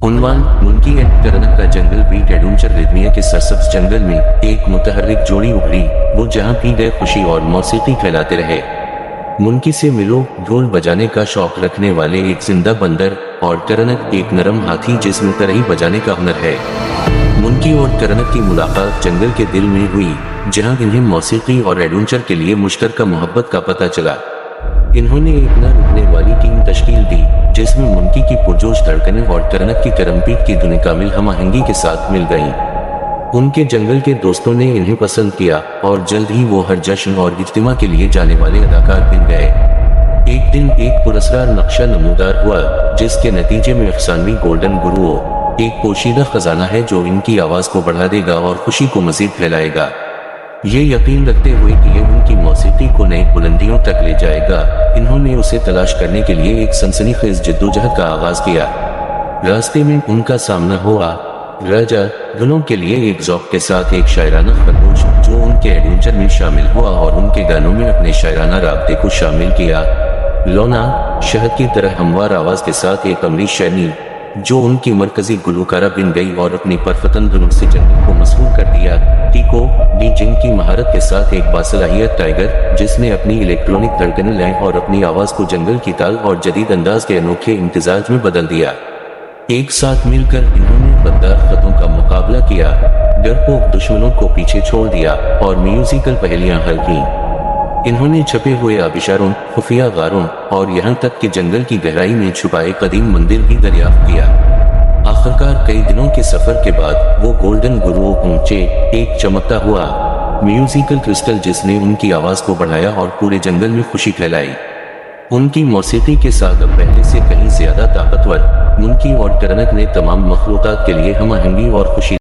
عنوان منکی اینڈ کرنک کا جنگل بیٹ ایڈونچر ریدمیا کے سرسبز جنگل میں ایک متحرک جوڑی ابھری، وہ جہاں بھی گئے خوشی اور موسیقی پھیلاتے رہے۔ منکی سے ملو، ڈھول بجانے کا شوق رکھنے والے ایک زندہ بندر، اور کرنک ایک نرم ہاتھی جس میں ترہی بجانے کا ہنر ہے۔ منکی اور کرنک کی ملاقات جنگل کے دل میں ہوئی، جہاں انہیں موسیقی اور ایڈونچر کے لیے مشترکہ محبت کا پتہ چلا۔ انہوں نے ایک نہ رکنے والی ٹیم تشکیل دی، جس میں منکی کی پرجوش دھڑکنیں اور کرنک کی کرمپیٹ کی دھنیں کامل ہم آہنگی کے ساتھ مل گئیں۔ ان کے جنگل کے دوستوں نے انہیں پسند کیا، اور جلد ہی وہ ہر جشن اور اجتماع کے لیے جانے والے اداکار بن گئے۔ ایک دن ایک پراسرار نقشہ نمودار ہوا، جس کے نتیجے میں افسانوی گولڈن گروو، ایک پوشیدہ خزانہ ہے جو ان کی آواز کو بڑھا دے گا اور خوشی کو مزید پھیلائے گا۔ یہ یقین رکھتے ہوئے کہ یہ ان کی موسیقی کو نئی بلندیوں تک لے جائے گا، انہوں نے اسے تلاش کرنے کے لیے ایک سنسنی خیز جدوجہد کا آغاز کیا۔ راستے میں ان کا سامنا ہوا راجا گنوں کے لیے ایک ذوق کے ساتھ ایک شاعرانہ خرگوش، جو ان کے ایڈونچر میں شامل ہوا اور ان کے گانوں میں اپنے شاعرانہ رابطے کو شامل کیا۔ لونا، شہد کی طرح ہموار آواز کے ساتھ ایک امری شیرنی، جو ان کی مرکزی گلوکارہ بن گئی اور اپنی پرفتن دھنوں سے جنگل کو مسحور کر دیا۔ ٹیکو ڈی جنگ کی مہارت کے ساتھ ایک باصلاحیت ٹائیگر، جس نے اپنی الیکٹرونک دھڑکنیں لائیں اور اپنی آواز کو جنگل کی تال اور جدید انداز کے انوکھے امتزاج میں بدل دیا۔ ایک ساتھ مل کر انہوں نے غدار خطوں کا مقابلہ کیا، ڈرپوک دشمنوں کو پیچھے چھوڑ دیا اور میوزیکل پہیلیاں حل کیں۔ انہوں نے چھپے ہوئے آبشاروں، خفیہ غاروں اور یہاں تک کہ جنگل کی گہرائی میں چھپائے قدیم مندر بھی دریافت کیا۔ آخرکار کئی دنوں کے سفر کے بعد وہ گولڈن گروو پہنچے، ایک چمکتا ہوا میوزیکل کرسٹل جس نے ان کی آواز کو بڑھایا اور پورے جنگل میں خوشی پھیلائی۔ ان کی موسیقی کے ساتھ اب پہلے سے کہیں زیادہ طاقتور، منکی اور کرنک نے تمام مخلوقات کے لیے ہم آہنگی اور خوشی